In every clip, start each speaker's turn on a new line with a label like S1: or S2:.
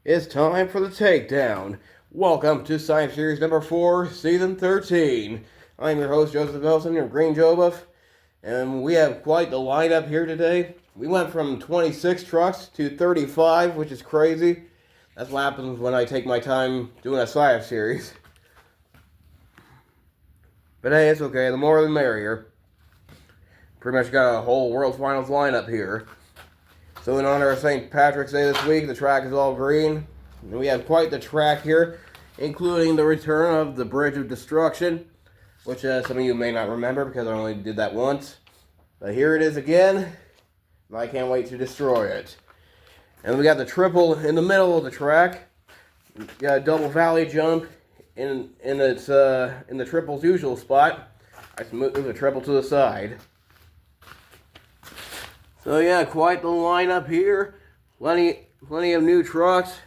S1: It's time for the takedown. Welcome to Science Series number 4, Season 13. I'm your host, Joseph Elson, your Green Jobuff, and we have quite the lineup here today. We went from 26 trucks to 35, which is crazy. That's what happens when I take my time doing a Science Series. But hey, it's okay, the more the merrier. Pretty much got a whole World Finals lineup here. So in honor of St. Patrick's Day this week, the track is all green. And we have quite the track here, including the return of the Bridge of Destruction, which some of you may not remember because I only did that once. But here it is again, and I can't wait to destroy it. And we got the triple in the middle of the track. We got a double valley jump in the triple's usual spot. I can move the triple to the side. So yeah, quite the lineup here. Plenty of new trucks.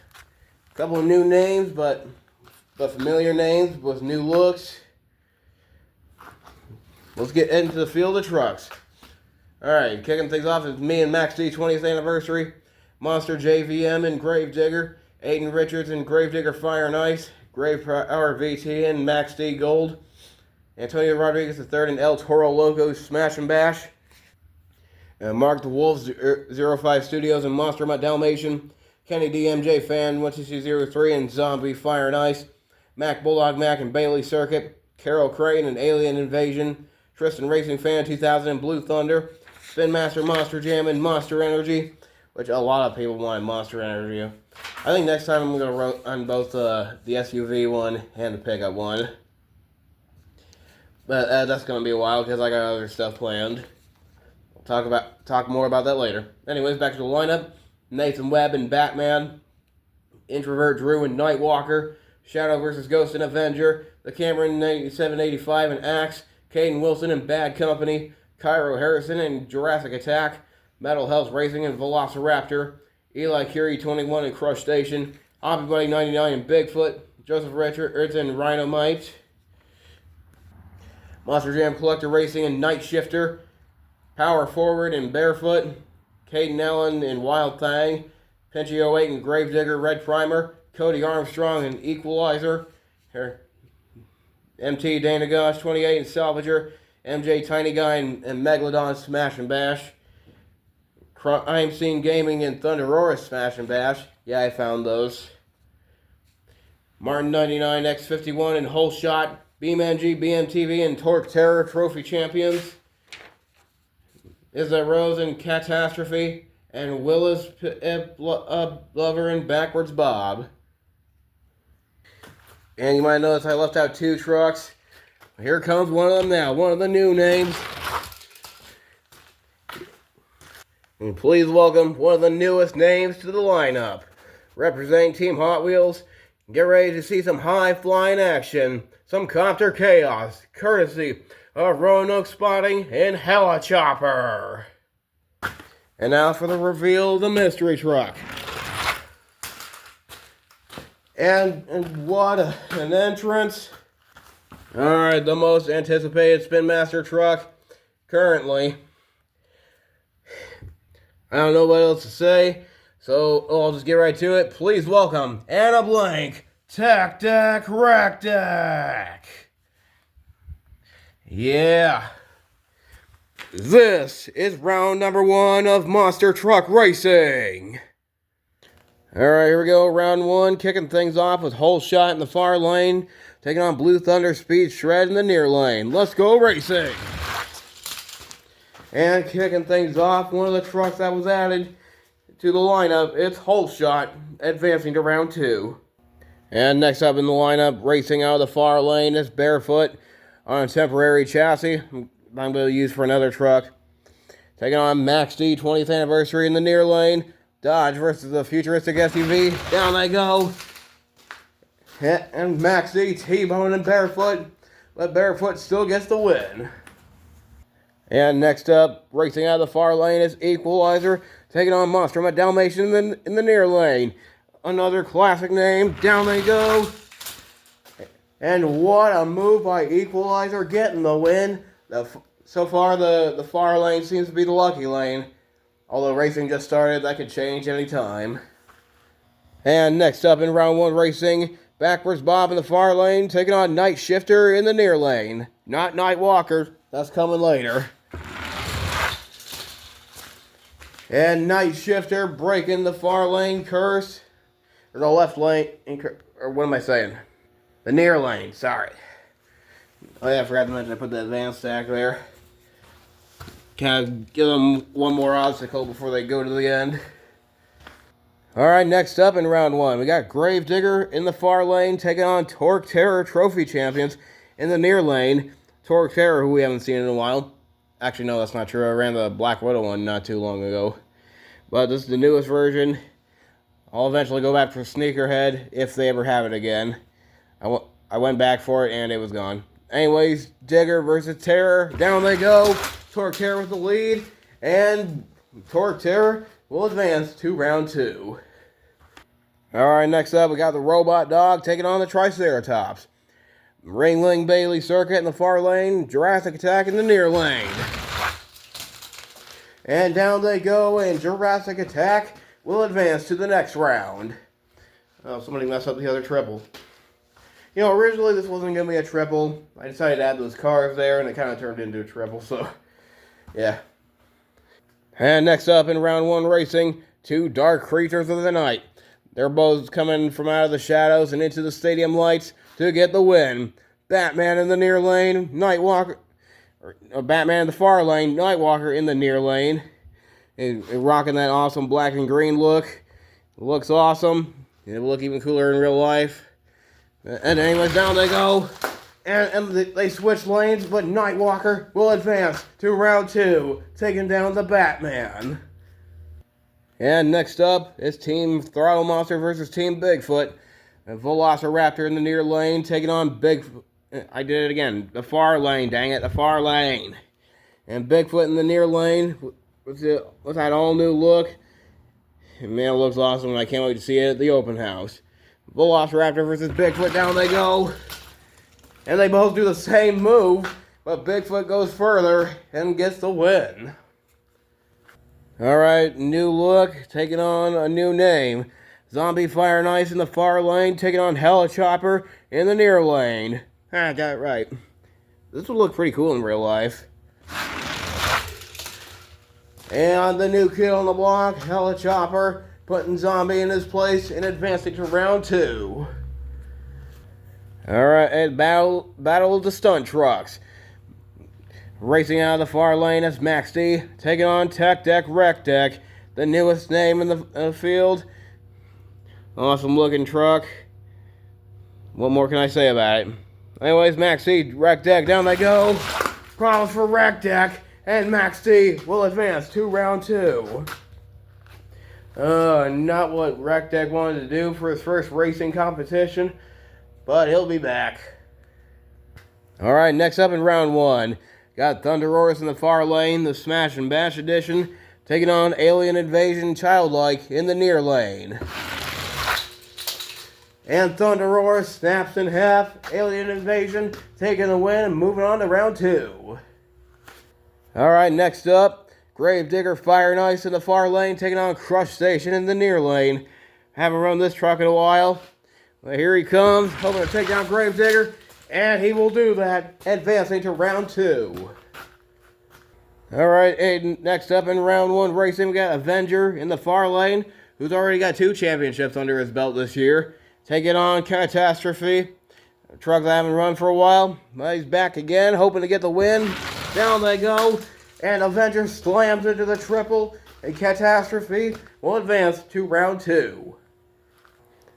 S1: A couple of new names, but familiar names with new looks. Let's get into the field of trucks. Alright, kicking things off is me and Max D 20th anniversary. Monster JVM and Gravedigger. Aiden Richards and Gravedigger Fire and Ice. Grave Power VT and Max D Gold. Antonio Rodriguez III and El Toro Loco Smash and Bash. Mark the Wolves 05 Studios and Monster Mutt Dalmatian. Kenny DMJ Fan 1203 and Zombie Fire and Ice. Mac Bulldog Mac and Bailey Circuit. Carol Crane and Alien Invasion. Tristan Racing Fan 2000 and Blue Thunder. Spin Master Monster Jam and Monster Energy, which a lot of people wanted Monster Energy. I think next time I'm going to run both the SUV one and the pickup one. But that's going to be a while because I got other stuff planned. Talk more about that later. Anyways, back to the lineup. Nathan Webb and Batman. Introvert Drew and Nightwalker. Shadow vs. Ghost and Avenger. The Cameron 9785 and Axe. Caden Wilson and Bad Company. Cairo Harrison and Jurassic Attack. Metal Health Racing and Velociraptor. Eli Curie 21 and Crush Station. Hobby Buddy 99 and Bigfoot. Joseph Richards and Rhinomite. Monster Jam Collector Racing and Night Shifter. Power Forward and Barefoot. Caden Allen and Wild Thang. Pinchy 08 and Gravedigger Red Primer. Cody Armstrong and Equalizer. Here. MT Dana Gosh 28 and Salvager. MJ Tiny Guy and Megalodon Smash and Bash. I'm Seen Gaming and Thunderoris Smash and Bash. Yeah, I found those. Martin 99 X51 and Whole Shot. BeamNG, BMTV and Torque Terror Trophy Champions. Is that Rose and Catastrophe, and Willis Lover and Backwards Bob. And you might notice I left out 2 trucks. Here comes one of them now, one of the new names. And please welcome one of the newest names to the lineup. Representing Team Hot Wheels, get ready to see some high-flying action, some copter chaos, courtesy of Roanoke Spotting and Helichopper. And now for the reveal of the mystery truck. And what an entrance. Alright, the most anticipated Spin Master truck currently. I don't know what else to say, so I'll just get right to it. Please welcome Anna Blank, Tac Deck Rack Deck. Yeah. This is round number 1 of Monster Truck Racing. Alright, here we go. Round 1, kicking things off with Whole Shot in the far lane. Taking on Blue Thunder Speed Shred in the near lane. Let's go racing. And kicking things off, one of the trucks that was added to the lineup, it's Whole Shot, advancing to round 2. And next up in the lineup, racing out of the far lane, is Barefoot on a temporary chassis I'm going to use for another truck. Taking on Max D 20th anniversary in the near lane. Dodge versus the futuristic SUV. Down they go. And Max D T-Bone and Barefoot. But Barefoot still gets the win. And next up, racing out of the far lane is Equalizer. Taking on Monster Mutt Dalmatian in the near lane. Another classic name. Down they go. And what a move by Equalizer, getting the win. So far, the far lane seems to be the lucky lane. Although racing just started, that could change any time. And next up in round 1 racing, Backwards Bob in the far lane, taking on Night Shifter in the near lane. Not Night Walker, that's coming later. And Night Shifter breaking the far lane curse. Or the left lane, or what am I saying? The near lane, sorry. Oh yeah, I forgot to mention I put the advanced stack there. Kind of give them one more obstacle before they go to the end. Alright, next up in round 1, we got Gravedigger in the far lane taking on Torque Terror Trophy Champions in the near lane. Torque Terror, who we haven't seen in a while. Actually, no, that's not true. I ran the Black Widow one not too long ago. But this is the newest version. I'll eventually go back for Sneakerhead if they ever have it again. I went back for it and it was gone. Anyways, Digger versus Terror. Down they go. Torque Terror with the lead. And Torque Terror will advance to round 2. Alright, next up we got the Robot Dog taking on the Triceratops. Ringling Bailey Circuit in the far lane, Jurassic Attack in the near lane. And down they go, and Jurassic Attack will advance to the next round. Oh, somebody messed up the other triple. You know, originally this wasn't going to be a triple. I decided to add those cars there, and it kind of turned into a triple, so, yeah. And next up in round 1 racing, 2 Dark Creatures of the Night. They're both coming from out of the shadows and into the stadium lights to get the win. Batman in the near lane, Nightwalker, or Batman in the far lane, Nightwalker in the near lane. And rocking that awesome black and green look. It looks awesome. It'll look even cooler in real life. And anyways, down they go. And they switch lanes, but Nightwalker will advance to round 2, taking down the Batman. And next up is Team Throttle Monster versus Team Bigfoot. And Velociraptor in the near lane, taking on Bigfoot. I did it again. The far lane, dang it, the far lane. And Bigfoot in the near lane with that all-new look. And man, it looks awesome, and I can't wait to see it at the open house. Velociraptor versus Bigfoot, down they go. And they both do the same move, but Bigfoot goes further and gets the win. Alright, new look, taking on a new name. Zombie Fire and Ice in the far lane, taking on Helichopper in the near lane. I got it right. This would look pretty cool in real life. And the new kid on the block, Helichopper, putting Zombie in his place and advancing to round 2. Alright, and battle of the stunt trucks. Racing out of the far lane is Max D, taking on Tech Deck Wreck Deck, the newest name in the field. Awesome looking truck. What more can I say about it? Anyways, Max D, Wreck Deck, down they go. Problems for Wreck Deck, and Max D will advance to round 2. Not what Wreck Deck wanted to do for his first racing competition, but he'll be back. Alright, next up in round 1, got Thunderoris in the far lane, the Smash and Bash edition, taking on Alien Invasion Childlike in the near lane. And Thunderoris snaps in half, Alien Invasion taking the win and moving on to round 2. Alright, next up, Gravedigger Fire and Ice in the far lane, taking on Crush Station in the near lane. Haven't run this truck in a while. But here he comes, hoping to take down Gravedigger, and he will do that, advancing to round 2. Alright, and next up in round 1 racing, we got Avenger in the far lane, who's already got 2 championships under his belt this year. Taking on Catastrophe, a truck that I haven't run for a while. But he's back again, hoping to get the win. Down they go, and Avenger slams into the triple, and Catastrophe will advance to round 2.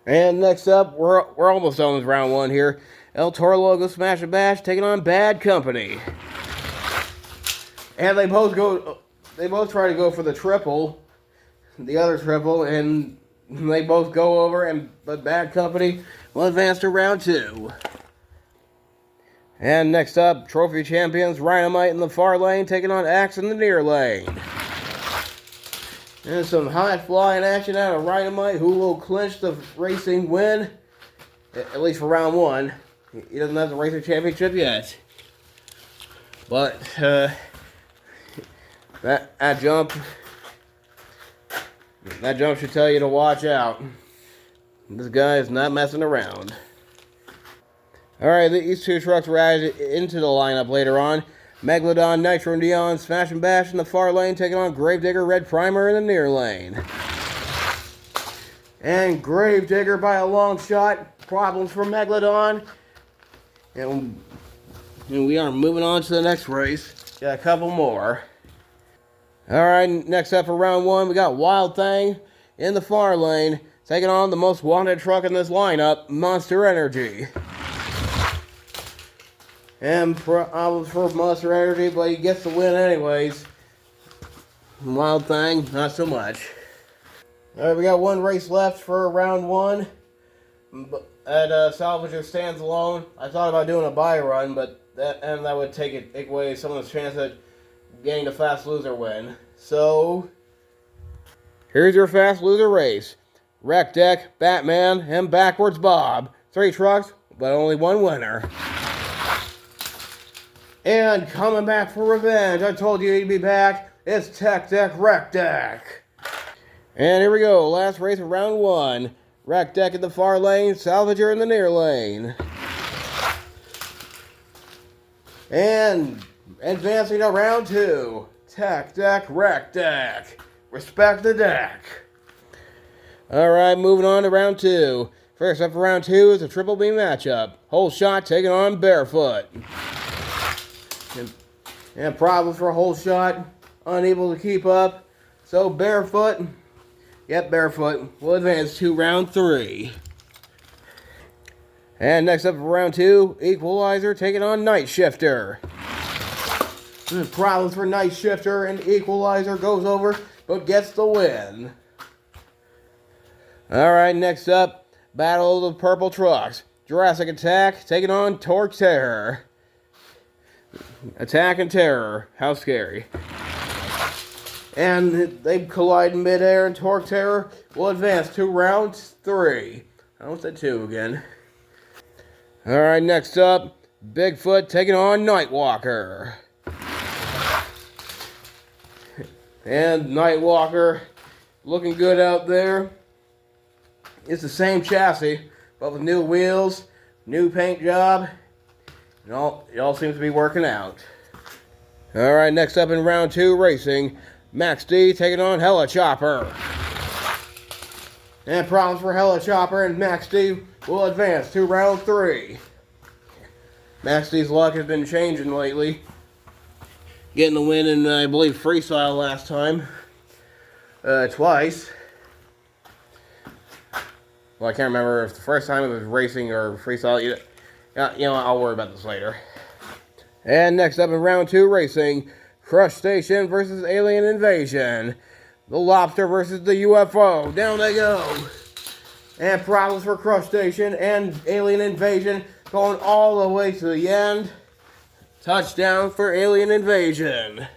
S1: And next up, we're almost done with round 1 here. El Toro Logo Smash and Bash taking on Bad Company. And they both try to go for the triple, the other triple, and they both go over, but Bad Company will advance to round 2. And next up, Trophy Champions Rhynamite in the far lane, taking on Axe in the near lane. And some high-flying action out of Rhynamite, who will clinch the racing win, at least for round 1. He doesn't have the racing championship yet. But, that jump should tell you to watch out. This guy is not messing around. Alright, these two trucks were added into the lineup later on. Megalodon, Nitro Neon, Smash and Bash in the far lane, taking on Gravedigger, Red Primer in the near lane. And Gravedigger by a long shot. Problems for Megalodon. And we are moving on to the next race. Got a couple more. Alright, next up for round one, we got Wild Thing in the far lane, taking on the most wanted truck in this lineup, Monster Energy. And problems for Monster Energy, but he gets the win anyways. Wild Thing, not so much. Alright, we got one race left for round one. At Salvager stands alone. I thought about doing a buy run, but that would take away someone's chance at getting the fast loser win. So, here's your fast loser race. Wreck Deck, Batman, and Backwards Bob. 3 trucks, but only one winner. And coming back for revenge, I told you he'd be back, it's Tech Deck Wreck Deck. And here we go, last race of round one. Wreck Deck in the far lane, Salvager in the near lane. And advancing to round two, Tech Deck Wreck Deck. Respect the deck. Alright, moving on to round two. First up for round two is a triple B matchup. Whole Shot taking on Barefoot. And problems for Whole Shot, unable to keep up. So Barefoot will advance to round three. And next up for round two, Equalizer taking on Night Shifter. Problems for Night Shifter, and Equalizer goes over, but gets the win. Alright, next up, Battle of the Purple Trucks. Jurassic Attack taking on Torque Terror. Attack and Terror, how scary. And they collide in midair, and Torque Terror will advance to round three. I almost said two again. Alright, next up, Bigfoot taking on Nightwalker. And Nightwalker looking good out there. It's the same chassis, but with new wheels, new paint job. It all seems to be working out. Alright, next up in round two racing, Max D taking on Hella Chopper. And problems for Hella Chopper, and Max D will advance to round three. Max D's luck has been changing lately. Getting the win in, I believe, freestyle last time. Twice. Well, I can't remember if the first time it was racing or freestyle. You know, I'll worry about this later. And next up in round two racing, Crush Station versus Alien Invasion. The Lobster versus the UFO. Down they go. And problems for Crush Station and Alien Invasion going all the way to the end. Touchdown for Alien Invasion.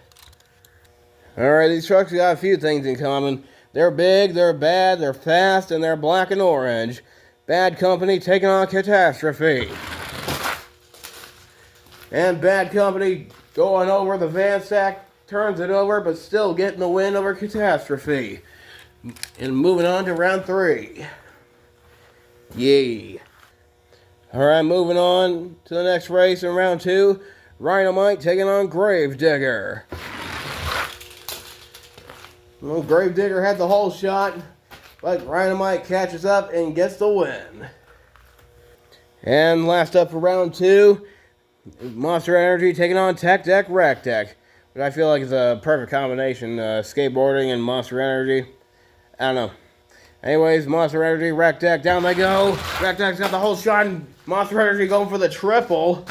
S1: Alright, these trucks got a few things in common. They're big, they're bad, they're fast, and they're black and orange. Bad Company taking on Catastrophe. And Bad Company going over the van sack, turns it over, but still getting the win over Catastrophe. And moving on to round three. Yay. Alright, moving on to the next race in round two. Rhinomite taking on Gravedigger. Well, Gravedigger had the whole shot, but Rhinomite catches up and gets the win. And last up for round two, Monster Energy taking on Tech Deck Wreck Deck, which I feel like is a perfect combination, skateboarding and Monster Energy. I don't know. Anyways, Monster Energy, Wreck Deck, down they go. Wreck Deck's got the whole shot, and Monster Energy going for the triple.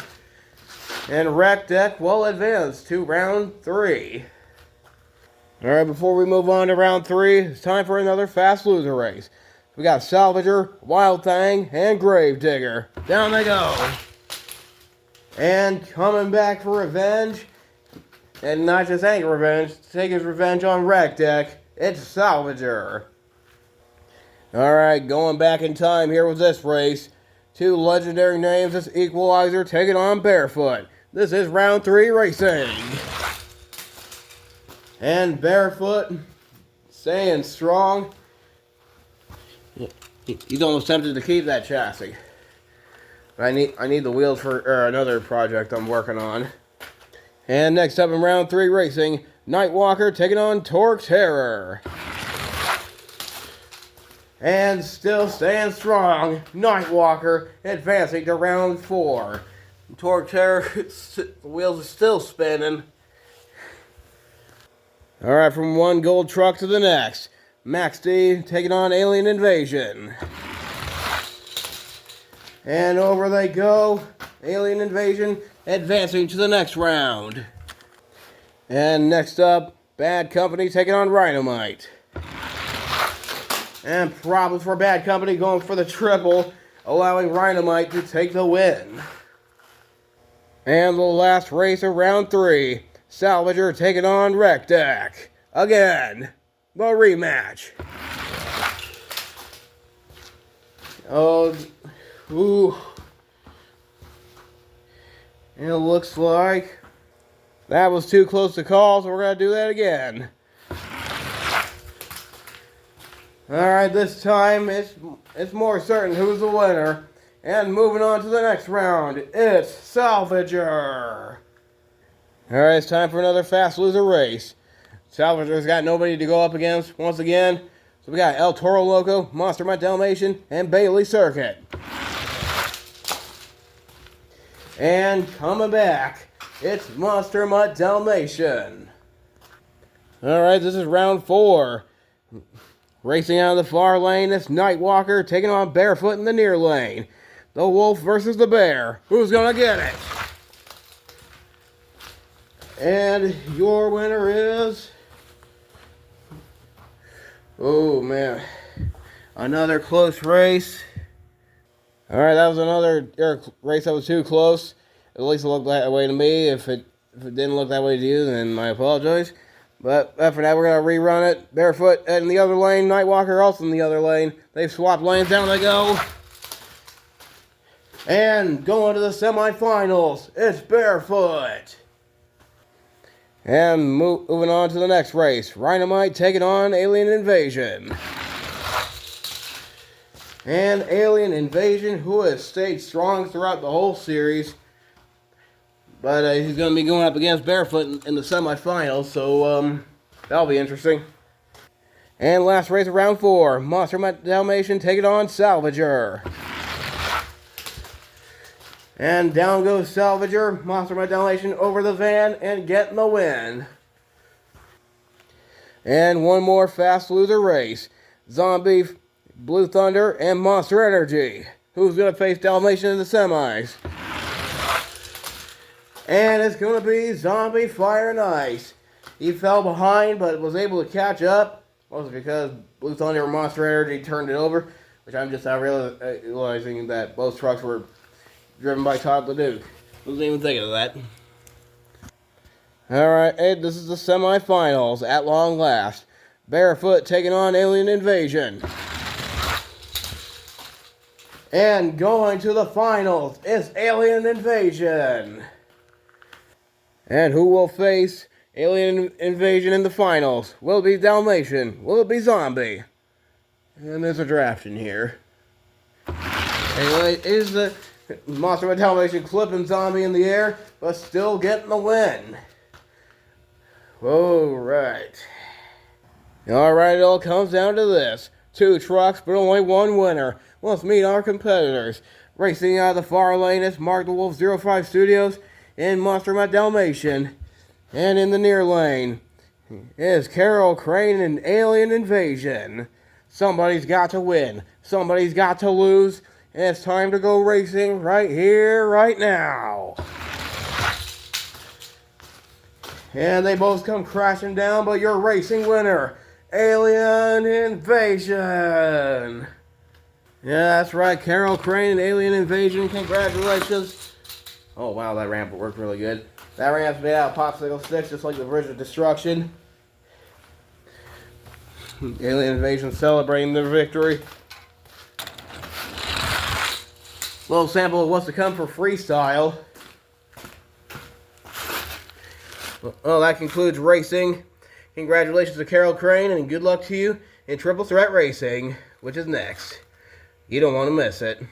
S1: And Wreck Deck will advance to round three. Alright, before we move on to round three, it's time for another fast loser race. We got Salvager, Wild Thing, and Gravedigger. Down they go. And coming back for revenge, and not just any revenge, to take his revenge on Wreck Deck, it's Salvager. Alright, going back in time here with this race. Two legendary names, this Equalizer taking on Barefoot. This is round three racing. And Barefoot staying strong. He's almost tempted to keep that chassis. But I need the wheels for another project I'm working on. And next up in round 3 racing, Nightwalker taking on Torque Terror. And still staying strong, Nightwalker advancing to round 4. Torque Terror, the wheels are still spinning. Alright, from one gold truck to the next. Max D taking on Alien Invasion. And over they go. Alien Invasion advancing to the next round. And next up, Bad Company taking on Rhinomite. And problems for Bad Company going for the triple, allowing Rhinomite to take the win. And the last race of round 3. Salvager taking on Wreck Deck. Again, the rematch. Oh, ooh. And it looks like that was too close to call, so we're going to do that again. Alright, this time it's more certain who's the winner. And moving on to the next round, it's Salvager. Alright, it's time for another fast loser race. Salvager's got nobody to go up against once again. So we got El Toro Loco, Monster Mutt Dalmatian, and Bailey Circuit. And coming back, it's Monster Mutt Dalmatian. Alright, this is round 4. Racing out of the far lane, it's Nightwalker taking on Barefoot in the near lane. The wolf versus the bear. Who's gonna get it? And your winner is... Oh, man. Another close race. Alright, that was another race that was too close. At least it looked that way to me. If it didn't look that way to you, then I apologize. But after that, we're going to rerun it. Barefoot in the other lane. Nightwalker also in the other lane. They've swapped lanes. Down they go. And going to the semifinals, it's Barefoot. And moving on to the next race. Rhinomite taking on Alien Invasion. And Alien Invasion, who has stayed strong throughout the whole series. But he's going to be going up against Barefoot in the semifinals, so that'll be interesting. And last race of round 4. Monster Mutt Dalmatian taking on Salvager. And down goes Salvager, Monster Mutt Dalmatian over the van and getting the win. And one more fast loser race. Zombie, Blue Thunder, and Monster Energy. Who's going to face Dalmatian in the semis? And it's going to be Zombie Fire and Ice. He fell behind but was able to catch up. Mostly because Blue Thunder and Monster Energy turned it over. Which I'm just now realizing that both trucks were driven by Todd LeDuc. Wasn't even thinking of that. Alright, this is the semifinals at long last. Barefoot taking on Alien Invasion. And going to the finals is Alien Invasion. And who will face Alien Invasion in the finals? Will it be Dalmatian? Will it be Zombie? And there's a draft in here. Anyway, is the Monster Mutt Dalmatian clipping Zombie in the air, but still getting the win. Alright. Alright, it all comes down to this. 2 trucks, but only 1 winner. Let's meet our competitors. Racing out of the far lane is Mark the Wolf 05 Studios and Monster Mutt Dalmatian. And in the near lane is Carol Crane and Alien Invasion. Somebody's got to win. Somebody's got to lose. And it's time to go racing right here, right now. And they both come crashing down, but your racing winner, Alien Invasion. Yeah, that's right, Carol Crane and Alien Invasion, congratulations. Oh wow, that ramp worked really good. That ramp's made out of popsicle sticks, just like the Bridge of Destruction. Alien Invasion celebrating their victory. Little sample of what's to come for freestyle. Well, that concludes racing. Congratulations to Carol Crane and good luck to you in Triple Threat Racing, which is next. You don't want to miss it.